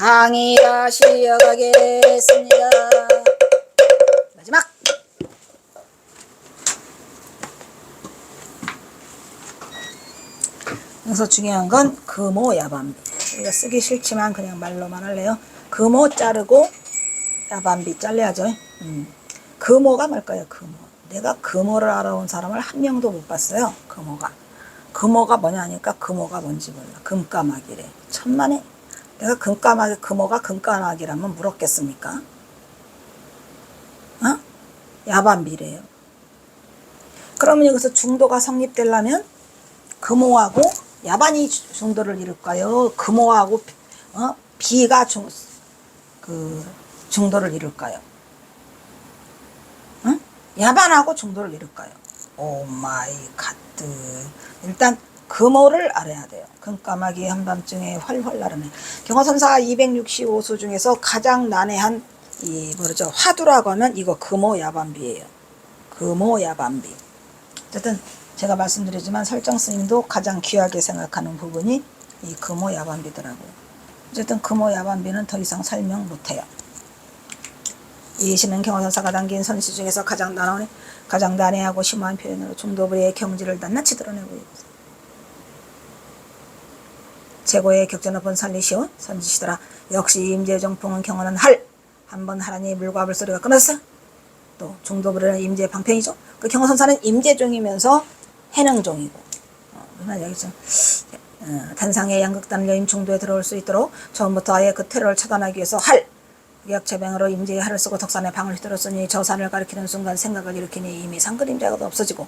강의 다시 이어가겠습니다. 마지막. 여기서 중요한 건 금오 야반비. 이거 쓰기 싫지만 그냥 말로만 할래요. 금오 자르고 야반비 잘라야죠. 금오가 뭘까요? 금오. 내가 금오를 알아온 사람을 한 명도 못 봤어요. 금오가 뭐냐 하니까 금오가 뭔지 몰라. 금까마귀래. 천만에. 내가 금오가 금까마귀라면 물었겠습니까? 어? 야반비래요. 그러면 여기서 중도가 성립되려면 금오하고 야반이 중도를 이룰까요? 금오하고 비가 중도를 이룰까요? 응? 야반하고 중도를 이룰까요? 오 마이 갓. 일단 금오를 알아야 돼요. 금까마귀 한밤중에 활활 나르네. 경어선사 265수 중에서 가장 난해한 화두라고 하면 이거 금오 야반비예요. 금오 야반비. 어쨌든 제가 말씀드리지만 설정스님도 가장 귀하게 생각하는 부분이 이 금오 야반비더라고요. 어쨌든 금오 야반비는 더 이상 설명 못해요. 이 시는 경어선사가 남긴 선시 중에서 가장 난해하고 심오한 표현으로 중도부의 경지를 낱낱이 드러내고 있어요. 최고의 격전 높은 선리시오 선지시더라. 역시 임재정풍은 경어는 한번 하라니 물과 불소리가 끊었어. 또 중도부는 임재 방편이죠. 그 경어선사는 임재종이면서 해능종이고 여기서 단상의 양극단 여임 중도에 들어올 수 있도록 처음부터 아예 그 테러를 차단하기 위해서 역체병으로 임재의 할을 쓰고 덕산의 방을 휘둘렀으니 저 산을 가리키는 순간 생각을 일으키니 이미 산그림자가 없어지고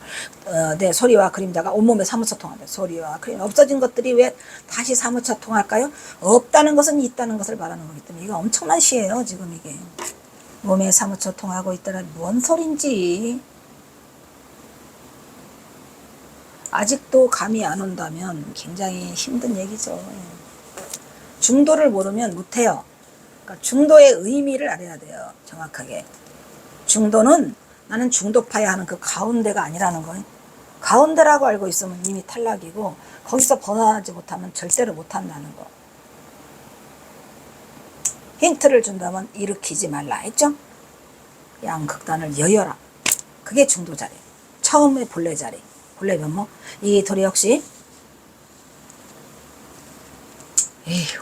내 소리와 그림자가 온몸에 사무쳐 통한다. 소리와 그림 없어진 것들이 왜 다시 사무쳐 통할까요? 없다는 것은 있다는 것을 말하는 거기 때문에 이거 엄청난 시예요. 지금 이게 몸에 사무쳐 통하고 있다는 뭔 소린지 아직도 감이 안 온다면 굉장히 힘든 얘기죠. 중도를 모르면 못해요. 그러니까 중도의 의미를 알아야 돼요. 정확하게. 중도는 나는 중도파야 하는 그 가운데가 아니라는 거예요. 가운데라고 알고 있으면 이미 탈락이고 거기서 벗어나지 못하면 절대로 못한다는 거. 힌트를 준다면 일으키지 말라 했죠. 양극단을 여여라. 그게 중도 자리. 처음에 본래 자리. 본래 면목. 이 도리 역시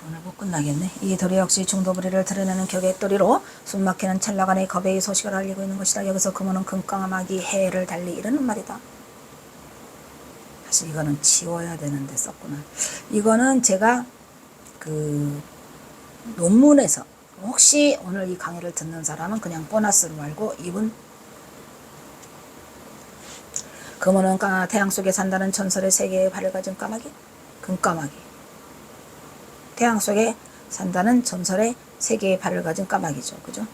오늘 못 끝나겠네. 이 도리 역시 중도부리를 드러내는 격의 도리로 숨막히는 찰나간의 겁의 소식을 알리고 있는 것이다. 여기서 금오는 금까마귀 해를 달리 이러는 말이다. 사실 이거는 지워야 되는데 썼구나. 이거는 제가 논문에서 혹시 오늘 이 강의를 듣는 사람은 그냥 보너스로 알고 이분 금오는 태양 속에 산다는 전설의 세계의 발을 가진 까마귀 금까마귀 태양 속에 산다는 전설의 세계의 발을 가진 까마귀죠. 그죠?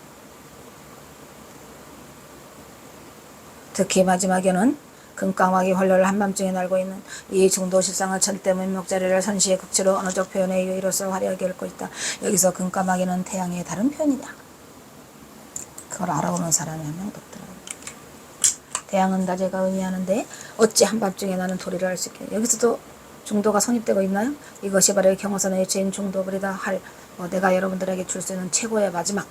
특히 마지막에는 금까마귀 활로를 한밤중에 날고 있는 이 중도 실상을 천대문목자리를 선시의 극치로 언어적 표현에 의의로서 화려하게 읊고 있다. 여기서 금까마귀는 태양의 다른 표현이다. 그걸 알아오는 사람이 한 명도 없더라고요. 태양은 낮에가 의미하는데 어찌 한밤중에 나는 도리를 알 수 있게. 여기서도 중도가 성립되고 있나요? 이것이 바로 경어선의 일체인 중도부리다 내가 여러분들에게 줄 수 있는 최고의 마지막.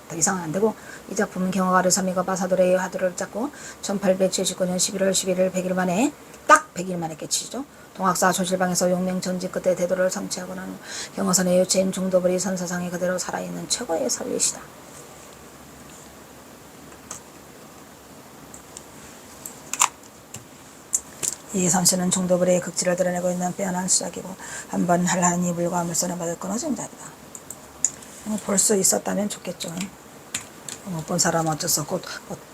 더 이상은 안 되고 이 작품은 경어가르 서미가 바사도레의 화두를 짰고 1879년 11월 11일 100일 만에 딱 100일 만에 깨치죠. 동학사 조실방에서 용맹 전지 끝에 대도를 성취하고 난 후 경어선의 일체인 중도부리 선사상에 그대로 살아있는 최고의 설리시다. 이 선시는 중도부리의 극치를 드러내고 있는 빼어난 수작이고 한번 한란히 물과 물선을 받을 끊어진 자리다. 볼 수 있었다면 좋겠죠. 못 본 사람은 어쩔 수 없고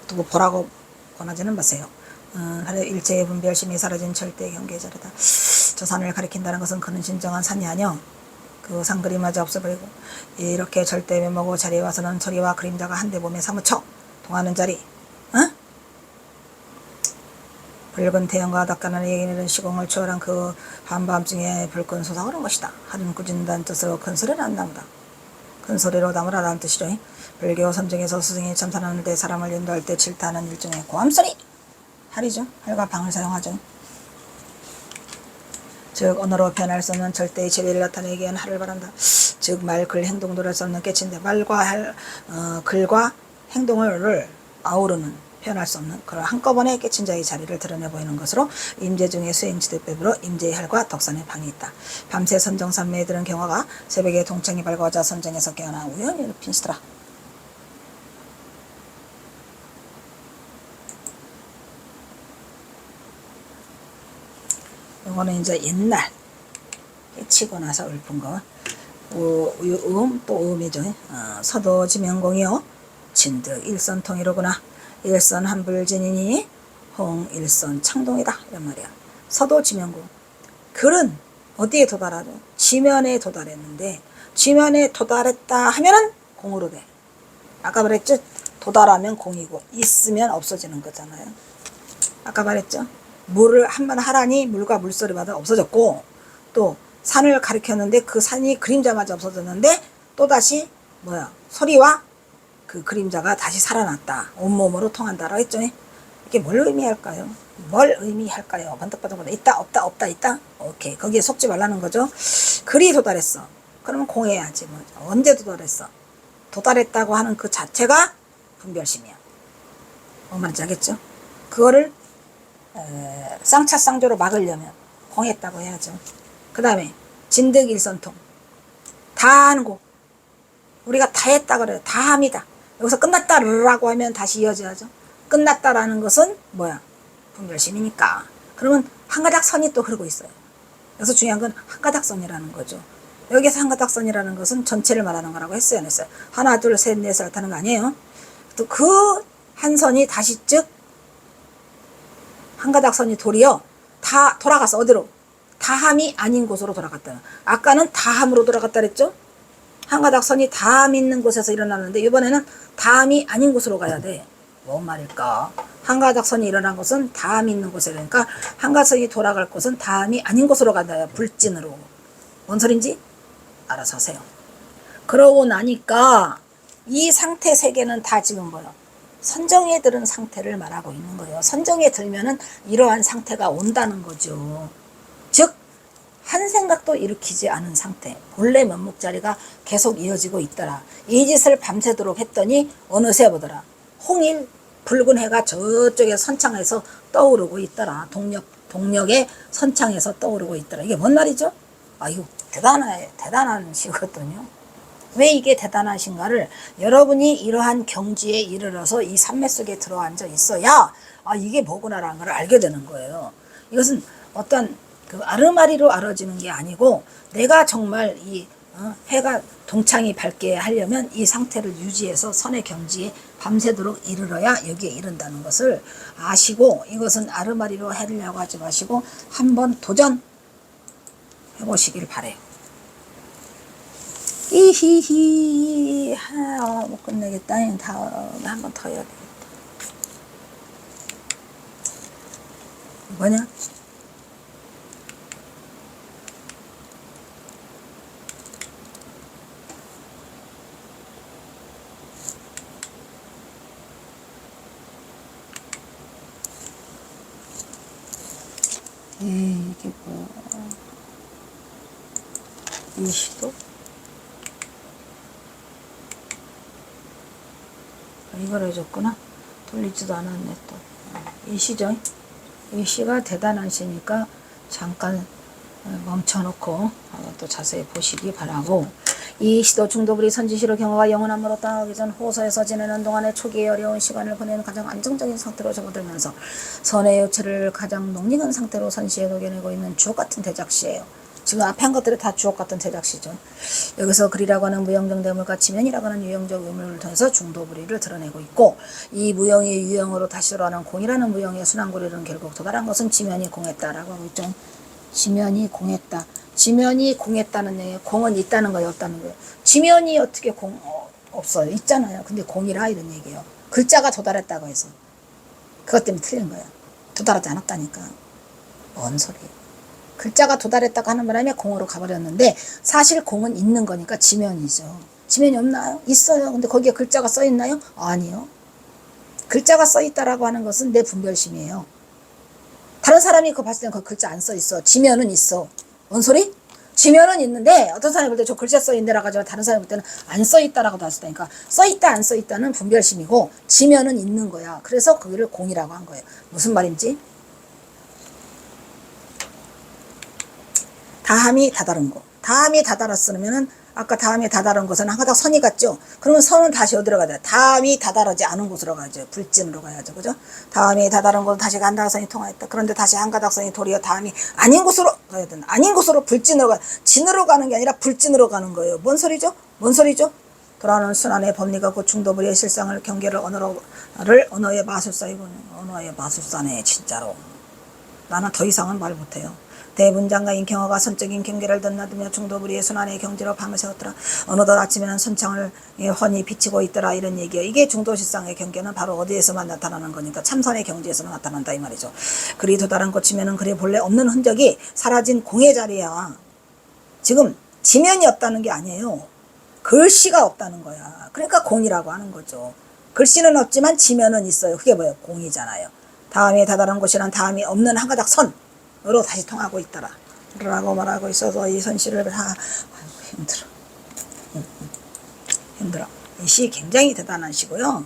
또 보라고 권하지는 마세요. 일체의 분별심이 사라진 절대의 경계의 자리다. 저 산을 가리킨다는 것은 그는 진정한 산이 아니여 그 산그림마저 없어버리고 이렇게 절대 면목고 자리에 와서는 소리와 그림자가 한데 몸에 사무쳐 통하는 자리. 붉은 태양과 닦아나는 얘기는 시공을 초월한 그 한밤중에 불끈 솟아오른 것이다. 하는 꾸진다는 뜻으로 큰 소리는 안 나오다. 큰 소리로 담으라라는 뜻이죠. 불교 선정에서 스승이 참선하는 데 사람을 인도할 때 질타하는 일종의 고함소리. 할이죠. 할과 방을 사용하죠. 즉 언어로 표현할 수 없는 절대의 진리를 나타내기 위한 하를 바란다. 즉 말, 글, 행동도 할 수 없는 깨친데 말과 글과 행동을 아우르는 표현할 수 없는 그런 한꺼번에 깨친 자의 자리를 드러내 보이는 것으로 임재 중에 수행지대법으로 임재의 할과 덕선의 방이 있다. 밤새 선정산매에 들은 경화가 새벽에 동창이 밝아오자 선정에서 깨어나 우연히 핀시더라. 이거는 이제 옛날 치고 나서 읊은 거. 또 음이죠. 서도 지명공이요 진득 일선통이로구나. 일선 한불진이니 홍일선 창동이다 이런 말이야. 서도 지명공. 글은 어디에 도달하죠? 지면에 도달했는데 지면에 도달했다 하면은 공으로 돼. 아까 말했죠? 도달하면 공이고 있으면 없어지는 거잖아요. 아까 말했죠? 물을 한번 하라니 물과 물소리마다 없어졌고, 또 산을 가리켰는데 그 산이 그림자마저 없어졌는데 또다시 소리와 그 그림자가 다시 살아났다. 온몸으로 통한다라고 했죠. 이게 뭘 의미할까요? 번뜩번뜩 있다 없다 없다 있다. 오케이. 거기에 속지 말라는 거죠. 글이 도달했어. 그러면 공해야지. 언제 도달했어? 도달했다고 하는 그 자체가 분별심이야. 뭔 말인지 알겠죠? 그거를 쌍차쌍조로 막으려면 공했다고 해야죠. 그 다음에 진득일선통. 다 하는 거. 우리가 다 했다 그래요. 다 합니다. 여기서 끝났다라고 하면 다시 이어져야죠. 끝났다라는 것은 분별심이니까. 그러면 한 가닥 선이 또 흐르고 있어요. 여기서 중요한 건 한 가닥 선이라는 거죠. 여기서 한 가닥 선이라는 것은 전체를 말하는 거라고 했어요, 안 했어요? 하나, 둘, 셋, 넷을 나타내는 거 아니에요? 또 그 한 선이 다시 즉 한 가닥 선이 도리어 다 돌아갔어. 어디로? 다함이 아닌 곳으로 돌아갔다. 아까는 다함으로 돌아갔다 그랬죠? 한 가닥 선이 다함 있는 곳에서 일어나는데 이번에는 다함이 아닌 곳으로 가야 돼. 뭔 말일까? 한 가닥 선이 일어난 곳은 다함 있는 곳에, 그러니까 한 가닥 선이 돌아갈 곳은 다함이 아닌 곳으로 간다. 불진으로. 뭔 소린지 알아서 하세요. 그러고 나니까 이 상태 세계는 다 지금 선정에 들은 상태를 말하고 있는 거예요. 선정에 들면은 이러한 상태가 온다는 거죠. 즉, 한 생각도 일으키지 않은 상태. 본래 면목자리가 계속 이어지고 있더라. 이 짓을 밤새도록 했더니 어느새 보더라. 홍일, 붉은 해가 저쪽에 선창에서 떠오르고 있더라. 동력의 선창에서 떠오르고 있더라. 이게 뭔 말이죠? 이거 대단한 시거든요. 왜 이게 대단하신가를 여러분이 이러한 경지에 이르러서 이 산매 속에 들어앉아 있어야 이게 뭐구나라는 걸 알게 되는 거예요. 이것은 어떤 그 아르마리로 알아지는 게 아니고 내가 정말 이 해가 동창이 밝게 하려면 이 상태를 유지해서 선의 경지에 밤새도록 이르러야 여기에 이른다는 것을 아시고, 이것은 아르마리로 하려고 하지 마시고 한번 도전해 보시길 바래요. 이히히 못 끝내겠다. 다음에 한 번 더 해야 되겠다. 뭐냐? 이게 뭐야? 일시도? 이걸 해줬구나. 돌리지도 않았네 또. 일시죠. 일시가 대단한 시니까 잠깐 멈춰놓고 또 자세히 보시기 바라고, 이 시도 중도불이 선지시로 경화가 영원함으로 떠나기 전 호소에서 지내는 동안에 초기에 어려운 시간을 보내는 가장 안정적인 상태로 접어들면서 선의 요체를 가장 녹익은 상태로 선시에 녹여내고 있는 주옥같은 대작시예요. 지금 앞에 한 것들이 다 주옥같은 대작시죠. 여기서 글이라고 하는 무형적 대물과 지면이라고 하는 유형적 의물을 통해서 중도불이를 드러내고 있고, 이 무형의 유형으로 다시 돌아오는 공이라는 무형의 순환고리는 결국 도달한 것은 지면이 공했다라고 하고 있죠. 지면이 공했다. 지면이 공했다는 얘기예요. 공은 있다는 거예요, 없다는 거예요. 지면이 어떻게 없어요? 있잖아요. 근데 공이라 이런 얘기예요. 글자가 도달했다고 해서. 그것 때문에 틀린 거예요. 도달하지 않았다니까. 뭔 소리예요. 글자가 도달했다고 하는 바람에 공으로 가버렸는데 사실 공은 있는 거니까 지면이죠. 지면이 없나요? 있어요. 근데 거기에 글자가 써 있나요? 아니요. 글자가 써 있다라고 하는 것은 내 분별심이에요. 다른 사람이 그거 봤을 때는 그 글자 안 써 있어. 지면은 있어. 뭔 소리? 지면은 있는데 어떤 사람이 볼 때 저 글자 써있네라 가지고 다른 사람이 볼 때는 안 써있다라고도 할 수도 있으니까 써있다 안 써있다는 분별심이고 지면은 있는 거야. 그래서 거기를 공이라고 한 거예요. 무슨 말인지? 다함이 다다른 거. 다함이 다다랐으면은 아까 다함이 다다른 것은 한 가닥 선이 같죠. 그러면 선은 다시 어디로 가야 돼? 다함이 다다르지 않은 곳으로 가야죠. 불진으로 가야죠. 그죠? 다함이 다다른 곳은 다시 한 가닥 선이 통하였다. 그런데 다시 한 가닥 선이 도리어 다함이 아닌 곳으로 가야 된다. 아닌 곳으로 불진으로 가. 진으로 가는 게 아니라 불진으로 가는 거예요. 뭔 소리죠? 뭔 소리죠? 돌아오는 순환의 법리가 곧 중도불의 실상을 경계를 언어의 마술사이고 언어의 마술사네 진짜로. 나는 더 이상은 말 못해요. 대문장과 인경어가 선적인 경계를 덧나두며 중도불이의 순환의 경지로 밤을 새웠더라. 어느덧 아침에는 선창을 훤히 비치고 있더라. 이런 얘기예요. 이게 중도실상의 경계는 바로 어디에서만 나타나는 거니까 참선의 경지에서만 나타난다 이 말이죠. 그리 도달한 곳이면은 그리 본래 없는 흔적이 사라진 공의 자리야. 지금 지면이 없다는 게 아니에요. 글씨가 없다는 거야. 그러니까 공이라고 하는 거죠. 글씨는 없지만 지면은 있어요. 그게 뭐예요? 공이잖아요. 다음에 다다른 곳이란 다음이 없는 한 가닥 선으로 다시 통하고 있더라 라고 말하고 있어서 이 선시를 다 힘들어. 힘들어. 이 시 굉장히 대단한 시고요.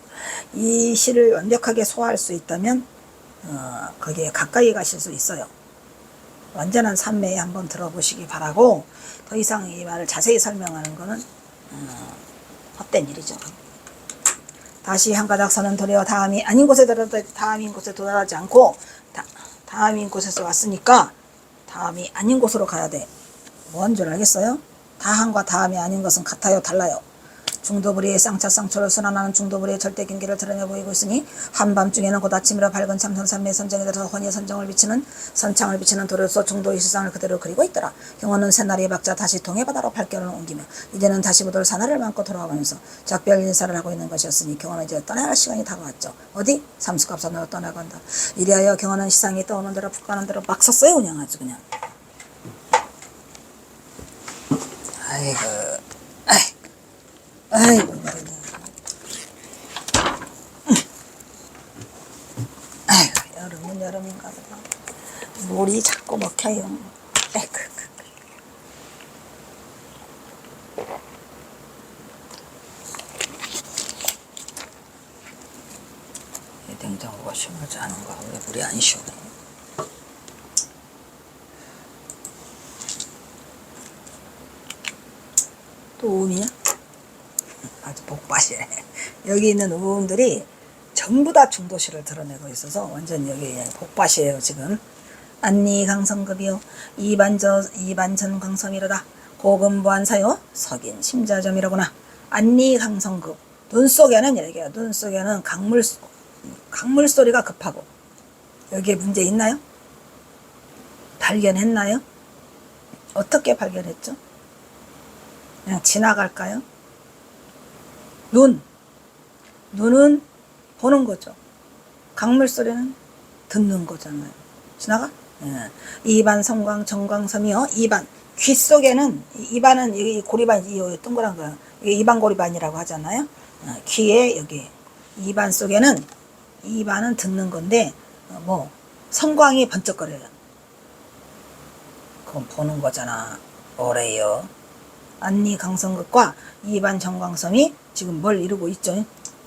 이 시를 완벽하게 소화할 수 있다면 거기에 가까이 가실 수 있어요. 완전한 산매에 한번 들어보시기 바라고 더 이상 이 말을 자세히 설명하는 거는 헛된 일이죠. 다시 한 가닥 선은 도리어 다음이 아닌 곳에 다음인 곳에 도달하지 않고 다음인 곳에서 왔으니까 다음이 아닌 곳으로 가야 돼. 뭔 줄 알겠어요? 다함과 다음이 아닌 것은 같아요, 달라요. 중도불이의 쌍차쌍초를 순환하는 중도불이의 절대 경계를 드러내 보이고 있으니 한밤중에는 곧 아침이라 밝은 참선산매의 선정에 들어서 혼의 선창을 비치는 도로서 중도의 실상을 그대로 그리고 있더라. 경호는 새날의 박자 다시 동해바다로 발견을 옮기며 이제는 다시 부돌 산하를 만고 돌아가면서 작별 인사를 하고 있는 것이었으니 경호는 이제 떠나야 할 시간이 다가왔죠. 어디? 삼수갑산으로 떠나간다. 이리하여 경호는 시상이 떠오는 대로 푹 가는 대로 막 섰어요. 그냥 아주 그냥. 아이고 아이고 여름은 여름인가 보다. 물이 자꾸 먹혀요. 아이고 냉장고가 시원하지 않은가? 왜 물이 안 시원해? 또 우음이야? 아주 복받이네. 여기 있는 우음들이 전부 다 중도시를 드러내고 있어서 완전 여기 복받이에요 지금. 안니강성급이요 이반전강성이로다. 고금부한사요 석인 심자점이라구나. 안니강성급. 눈 속에는 이렇게 눈 속에는 강물 소리가 급하고. 여기에 문제 있나요? 발견했나요? 어떻게 발견했죠? 그냥 지나갈까요? 눈은 보는 거죠. 강물 소리는 듣는 거잖아요. 지나가? 예. 이반 성광 정광섬이요. 이반 귀 속에는 이반은 이 고리반 이 동그란 거 이게 이반 고리반이라고 하잖아요. 귀에 여기 이반 속에는 이반은 듣는 건데 뭐 성광이 번쩍거려요. 그건 보는 거잖아. 뭐래요? 안니 강성극과 이반 정광섬이 지금 뭘 이루고 있죠?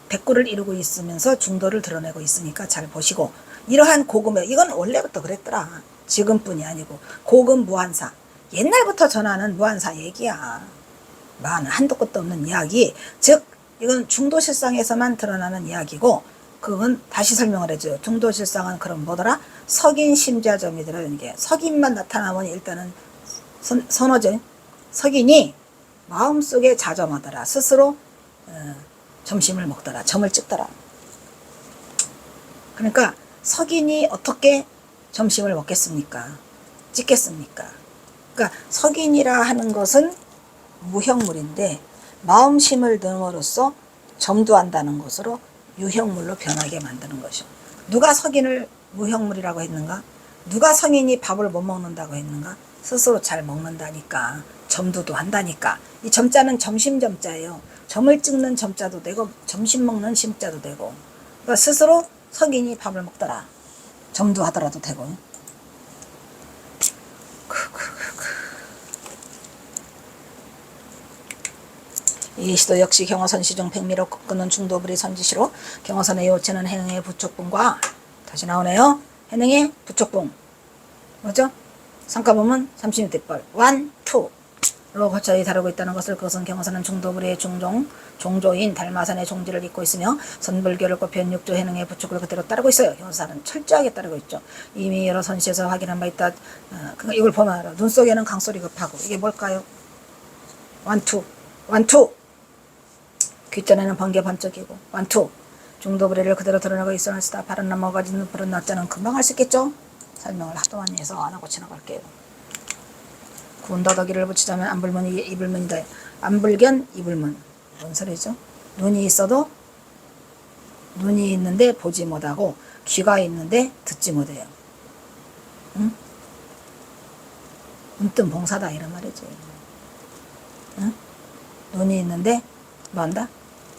백구를 이루고 있으면서 중도를 드러내고 있으니까 잘 보시고 이러한 고금의 이건 원래부터 그랬더라. 지금뿐이 아니고 고금 무한사 옛날부터 전하는 무한사 얘기야. 많은 한도 끝도 없는 이야기. 즉 이건 중도실상에서만 드러나는 이야기고 그건 다시 설명을 해줘요. 중도실상은 그럼 뭐더라? 석인심자점이더라. 이게 석인만 나타나면 일단은 선어죠. 석인이 마음속에 자점하더라. 스스로 점심을 먹더라. 점을 찍더라. 그러니까 석인이 어떻게 점심을 먹겠습니까? 찍겠습니까? 그러니까 석인이라 하는 것은 무형물인데 마음심을 넣음으로써 점도한다는 것으로 유형물로 변하게 만드는 것이요. 누가 석인을 무형물이라고 했는가? 누가 성인이 밥을 못 먹는다고 했는가? 스스로 잘 먹는다니까. 점도도 한다니까. 이 점자는 점심점자예요. 점을 찍는 점자도 되고 점심 먹는 심자도 되고. 그러니까 스스로 석인이 밥을 먹더라. 점도 하더라도 되고. 이 시도 역시 경어선시 중 백미로 꺾는 중도불이 선지시로 경어선의 요체는 해능의 부촉분과 다시 나오네요. 해능의 부촉분 뭐죠? 상가보면 30m벌 1, 2로 거쳐이 다루고 있다는 것을 그것은 경어선은 중도불의 종조인 달마산의 종지를 잇고 있으며 선불교를 꼽힌 육조 해능의 부촉을 그대로 따르고 있어요. 경어선은 철저하게 따르고 있죠. 이미 여러 선시에서 확인한 바 있다. 이걸 보면 알아. 눈 속에는 강소리 급하고 이게 뭘까요? 1, 2 1, 2 귓전에는 번개 번쩍이고 1, 2 중도불의를 그대로 드러내고 있어놨다. 발은 넘어가지는 불은 낮자는 금방 할 수 있겠죠? 설명을 하도 많이 해서 안 하고 지나갈게요. 군더더기를 붙이자면 안불문이 이불문이다. 안불견 이불문 뭔 소리죠? 눈이 있어도 눈이 있는데 보지 못하고 귀가 있는데 듣지 못해요. 응? 눈뜬 봉사다 이런 말이지. 응? 눈이 있는데 뭐 한다?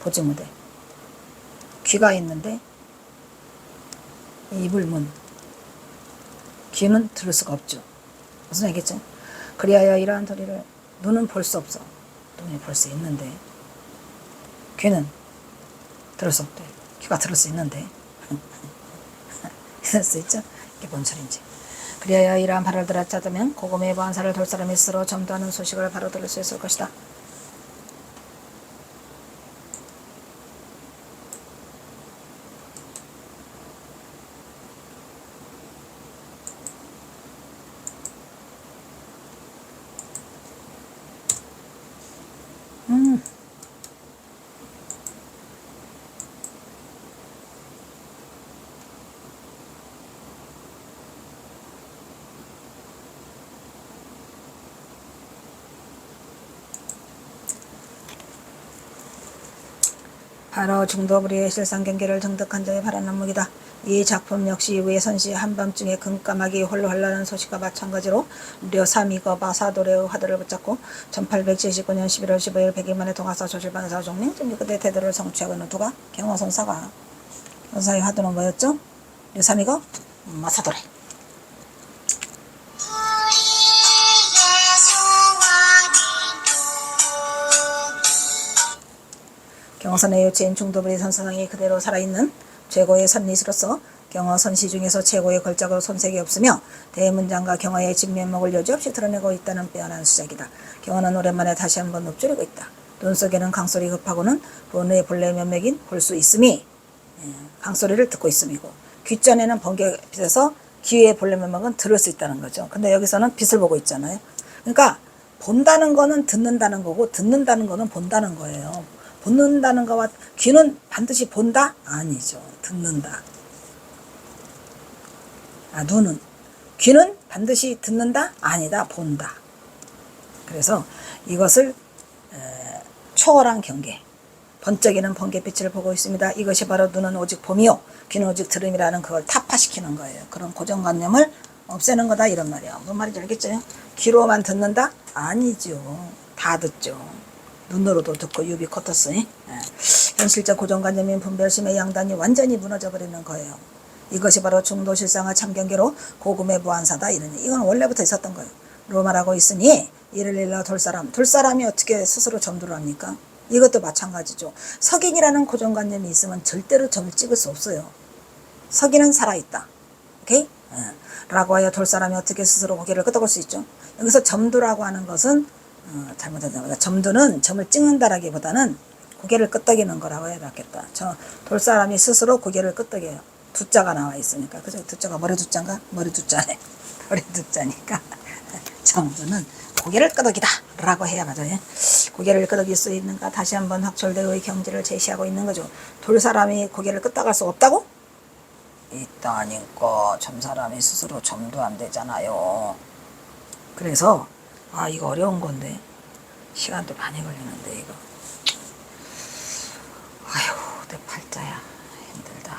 보지 못해. 귀가 있는데 이불문 귀는 들을 수가 없죠. 무슨 얘기겠죠? 그리하여 이러한 도리를 눈은 볼 수 없어. 눈이 볼 수 있는데 귀는 들을 수 없대. 귀가 들을 수 있는데 이럴 수 있죠? 이게 뭔 소린지. 그리하여 이러한 발을 들었자면 고금의 보안사를 돌 사람이 스스로 점도하는 소식을 바로 들을 수 있을 것이다. 바로 중도불의의 실상경계를 정득한 자의 바라는 무기다. 이 작품 역시 이후의 선시 한밤중에 금까마귀 홀로 흘러는 소식과 마찬가지로 려사미거 바사도레의 화두를 붙잡고 1879년 11월 15일 100일 만에 동학사 조실방에서 종맹 그때 태도를 성취하고 있는 누가? 경화선사가. 선사의 화두는 뭐였죠? 려사미거 마사도레. 경어선의 요체인 중도불의 선사상이 그대로 살아있는 최고의 선리시로서 경어선시 중에서 최고의 걸작으로 손색이 없으며 대문장과 경어의 진면목을 여지없이 드러내고 있다는 빼어난 수작이다. 경어는 오랜만에 다시 한번 읊조리고 있다. 눈 속에는 강소리 급하고는 본의 본래 면맥인 볼 수 있음이 강소리를 듣고 있음이고 귓전에는 번개빛에서 귀의 본래 면맥은 들을 수 있다는 거죠. 근데 여기서는 빛을 보고 있잖아요. 그러니까 본다는 거는 듣는다는 거고 듣는다는 거는 본다는 거예요. 본다는 거와 귀는 반드시 본다? 아니죠. 듣는다. 눈은. 귀는 반드시 듣는다? 아니다. 본다. 그래서 이것을 초월한 경계. 번쩍이는 번개빛을 보고 있습니다. 이것이 바로 눈은 오직 봄이요 귀는 오직 들음이라는 그걸 타파시키는 거예요. 그런 고정관념을 없애는 거다 이런 말이야. 무슨 말인지 알겠죠? 귀로만 듣는다? 아니죠. 다 듣죠. 눈으로도 듣고 유비 코터스. 현실적 고정관념인 분별심의 양단이 완전히 무너져버리는 거예요. 이것이 바로 중도실상의 참경계로 고금의 무한사다. 이건 원래부터 있었던 거예요. 로마라고 있으니 이를 일러 돌사람이 어떻게 스스로 점도를 합니까? 이것도 마찬가지죠. 석인이라는 고정관념이 있으면 절대로 점을 찍을 수 없어요. 석인은 살아있다. 오케이? 라고 하여 돌사람이 어떻게 스스로 고개를 끄덕일 수 있죠. 여기서 점도라고 하는 것은 잘못했다. 점도는 점을 찍는다라기보다는 고개를 끄덕이는 거라고 해야 낫겠다. 돌사람이 스스로 고개를 끄덕여요. 두자가 나와 있으니까. 그죠? 두자가 머리 두자인가? 머리 두자네. 머리 두자니까. 점도는 고개를 끄덕이다 라고 해야 맞아요. 고개를 끄덕일 수 있는가? 다시 한번 학철대의 경지를 제시하고 있는 거죠. 돌사람이 고개를 끄덕할 수 없다고? 있다니까. 점사람이 스스로 점도 안 되잖아요. 그래서 이거 어려운 건데 시간도 많이 걸리는데 이거 아휴 내 팔자야 힘들다.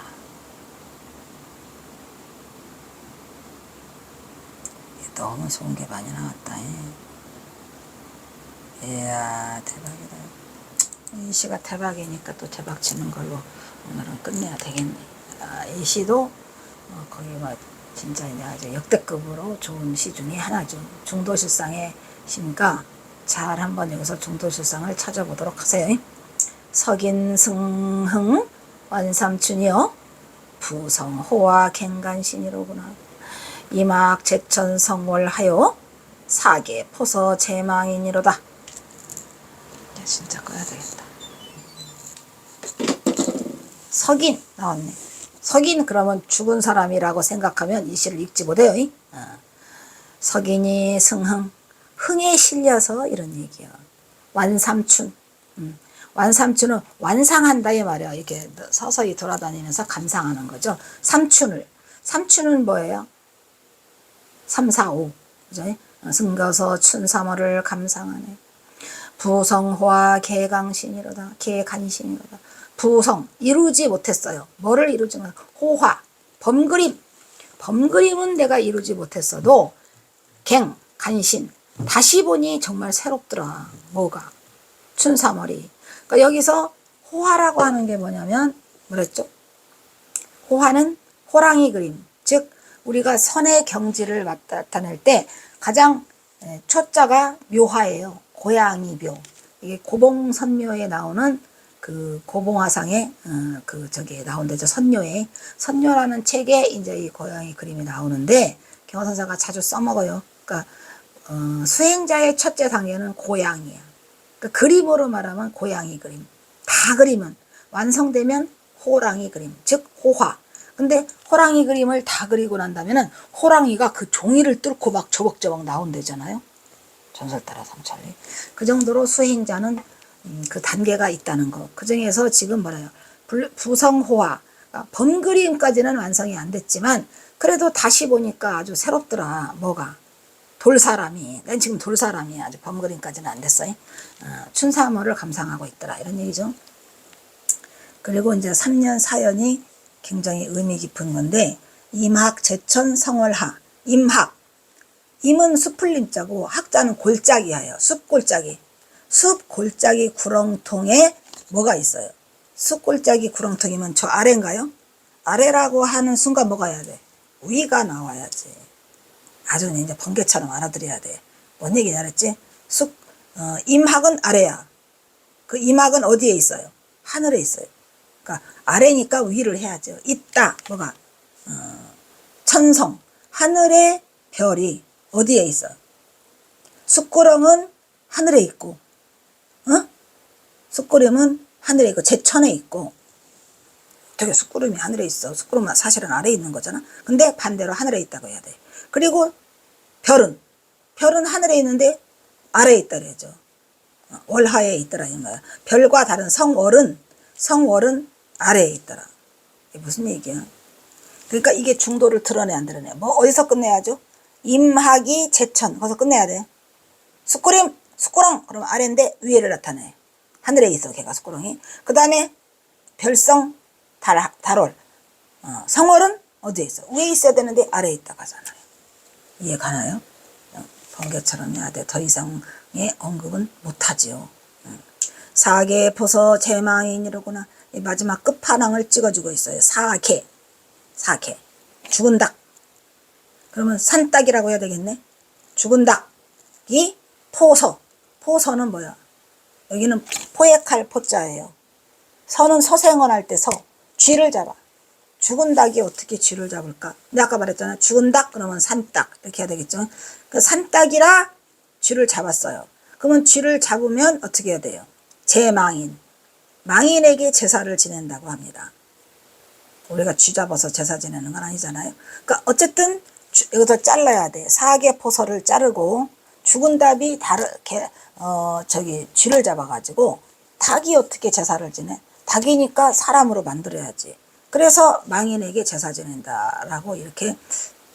너무 좋은 게 많이 나왔다. 이야 대박이다. 이 시가 대박이니까 또 대박 치는 걸로 오늘은 끝내야 되겠네. 이 시도 거기 진짜 이제 아주 역대급으로 좋은 시 중에 하나죠. 중도실상의 시니까 잘 한번 여기서 중도실상을 찾아보도록 하세요. 석인승흥 완삼춘이요 부성호와 갱간신이로구나. 이막 제천성월하여 사계 포서 제망인이로다. 진짜 꺼야 되겠다. 석인 나왔네. 석인 그러면 죽은 사람이라고 생각하면 이 시를 읽지 못해요. 석인이 승흥 흥에 실려서 이런 얘기야. 완삼춘 완삼춘은 완상한다 이 말이야. 이렇게 서서히 돌아다니면서 감상하는 거죠. 삼춘은 뭐예요? 3, 4, 5 그죠? 승거서 춘삼월을 감상하네. 부성호와 개강신이로다. 개간신이로다. 부성 이루지 못했어요. 뭐를 이루지 못했어요? 호화 범그림은 내가 이루지 못했어도 갱 간신 다시 보니 정말 새롭더라. 뭐가? 춘삼월이. 그러니까 여기서 호화라고 하는 게 뭐냐면 뭐랬죠? 호화는 호랑이 그림. 즉 우리가 선의 경지를 나타낼 때 가장 초자가 묘화예요. 고양이 묘. 이게 고봉선묘에 나오는 그 고봉화상에 저기에 나온대죠. 선녀라는 책에 이제 이 고양이 그림이 나오는데 경화선사가 자주 써먹어요. 그러니까 수행자의 첫째 단계는 고양이야. 그러니까 그림으로 말하면 고양이 그림. 다 그리면 완성되면 호랑이 그림. 즉 호화. 근데 호랑이 그림을 다 그리고 난다면은 호랑이가 그 종이를 뚫고 막 조벅조벅 나온대잖아요. 전설 따라 삼천리. 그 정도로 수행자는 그 단계가 있다는 거. 그 중에서 지금 뭐래요? 부성호화. 그러니까 범그림까지는 완성이 안 됐지만 그래도 다시 보니까 아주 새롭더라. 뭐가? 돌사람이. 난 지금 돌사람이야. 아직 범그림까지는 안 됐어요. 춘삼월을 감상하고 있더라. 이런 얘기죠. 그리고 이제 3년 4연이 굉장히 의미 깊은 건데 임학 제천 성월하. 임은 수풀림자고 학자는 골짜기예요. 숲골짜기. 숲골짜기 구렁통에 뭐가 있어요? 숲골짜기 구렁통이면 저 아래인가요? 아래라고 하는 순간 뭐가 해야 돼? 위가 나와야지. 아주 이제 번개처럼 알아들어야 돼. 뭔 얘기냐 그랬지? 임학은 아래야. 그 임학은 어디에 있어요? 하늘에 있어요. 그러니까 아래니까 위를 해야죠. 있다. 뭐가? 천성. 하늘의 별이 어디에 있어? 숫구렁은 하늘에 있고, 숫구름은 하늘에 있고, 제천에 있고. 되게 숫구름이 하늘에 있어. 숫구름은 사실은 아래에 있는 거잖아. 근데 반대로 하늘에 있다고 해야 돼. 그리고 별은 하늘에 있는데 아래에 있다 그러죠. 월하에 있더라 이 말이야. 별과 다른 성월은 아래에 있더라. 이게 무슨 얘기야? 그러니까 이게 중도를 드러내 안 드러내? 뭐 어디서 끝내야죠? 임학이 제천 거기서 끝내야 돼. 숫구렁 그러면 아래인데 위에를 나타내. 하늘에 있어 걔가 숫구렁이. 그 다음에 별성 달월. 성월은 어디에 있어? 위에 있어야 되는데 아래에 있다고 하잖아요. 이해 가나요? 번개처럼 해야 돼. 더 이상의 언급은 못하지요. 사계 포서 제망인이로구나. 마지막 끝판왕을 찍어주고 있어요. 사계. 죽은 닭. 그러면 산닭이라고 해야 되겠네. 죽은 닭이 포서는 뭐야? 여기는 포획할 포자예요. 서는 서생원 할 때 서. 쥐를 잡아. 죽은 닭이 어떻게 쥐를 잡을까? 내가 아까 말했잖아. 죽은 닭 그러면 산닭 이렇게 해야 되겠죠. 그 산닭이라 쥐를 잡았어요. 그러면 쥐를 잡으면 어떻게 해야 돼요? 망인에게 제사를 지낸다고 합니다. 우리가 쥐 잡아서 제사 지내는 건 아니잖아요. 그러니까 어쨌든 여기서 잘라야 돼. 사계포서를 자르고 죽은 닭이 쥐를 잡아가지고 닭이 어떻게 제사를 지내? 닭이니까 사람으로 만들어야지. 그래서 망인에게 제사 지낸다라고 이렇게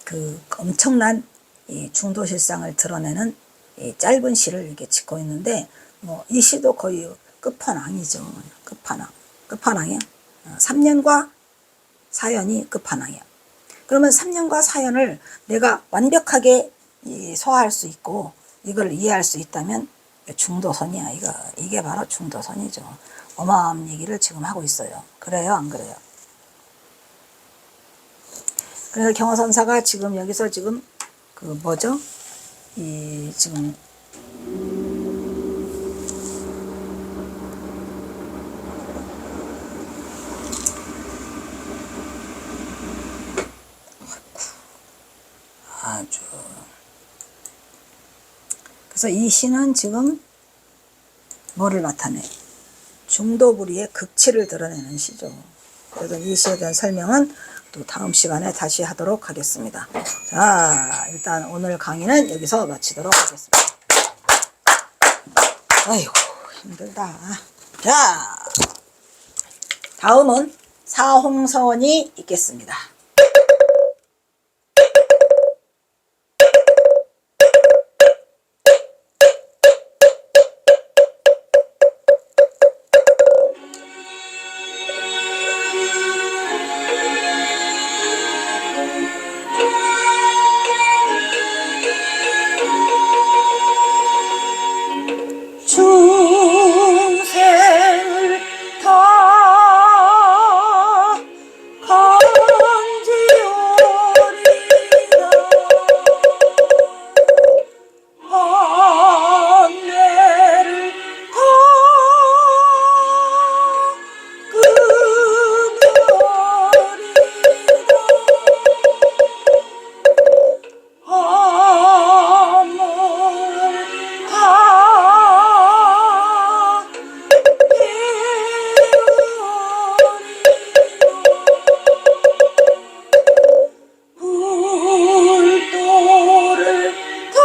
그 엄청난 이 중도실상을 드러내는 이 짧은 시를 이렇게 짓고 있는데 뭐 이 시도 거의 끝판왕이죠. 끝판왕이야. 3년과 4연이 끝판왕이야. 그러면 3년과 4연을 내가 완벽하게 소화할 수 있고 이걸 이해할 수 있다면 중도선이야. 이게 바로 중도선이죠. 어마어마한 얘기를 지금 하고 있어요. 그래요, 안 그래요? 그래서 경화선사가 지금 여기서 지금 그 뭐죠? 지금 그래서 이 시는 지금 뭐를 나타내? 중도부리의 극치를 드러내는 시죠. 그래서 이 시에 대한 설명은 또 다음 시간에 다시 하도록 하겠습니다. 자, 일단 오늘 강의는 여기서 마치도록 하겠습니다. 아이고, 힘들다. 자, 다음은 사홍서원이 있겠습니다. 중생을 다 간지오리다 한뇌를 다 끄머리다 함을 다 불도를 다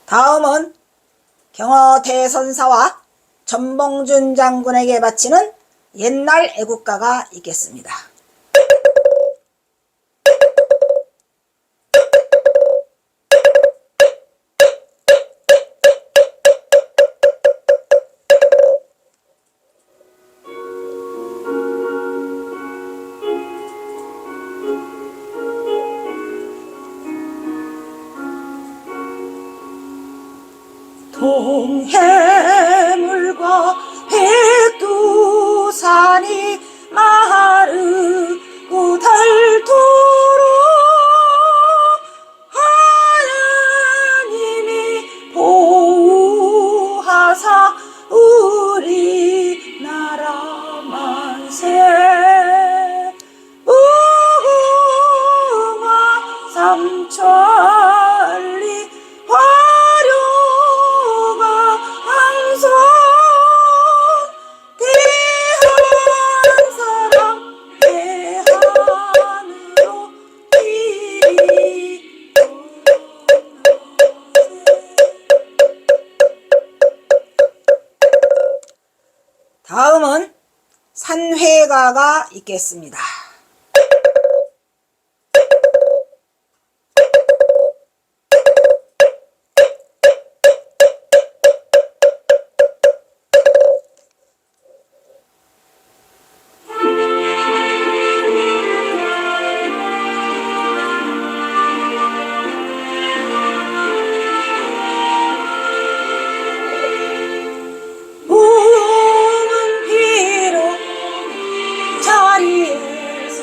다음은 경어 대선사와 전봉준 장군에게 바치는 옛날 애국가가 있겠습니다. 동해물과 백두산이 마르고 닳도록 하나님이 보호하사 우리나라 만세 무궁화 삼천리 화려가 항상 대한사랑 대한으로 길이 다음은 산회가가 있겠습니다. 봄은 비록 자리에서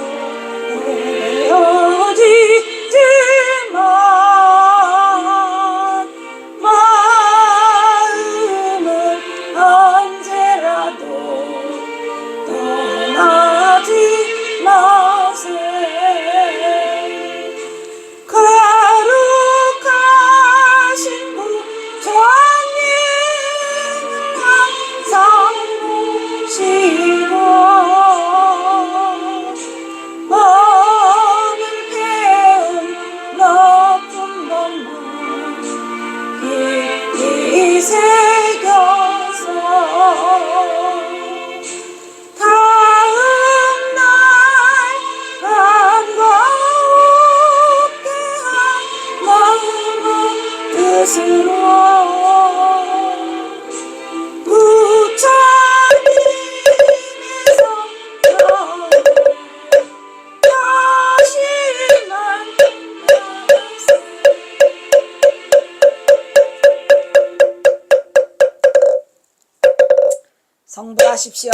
헤어지지만 마음은 언제라도 떠나지 마세. 거룩하신 부처님은 항상 보시고 마음을 배운 높은 법문 깊이 새겨서 다음날 반갑게 한 마음의 뜻으로 부처님의 성령을 다시 만나세. 성불하십시오.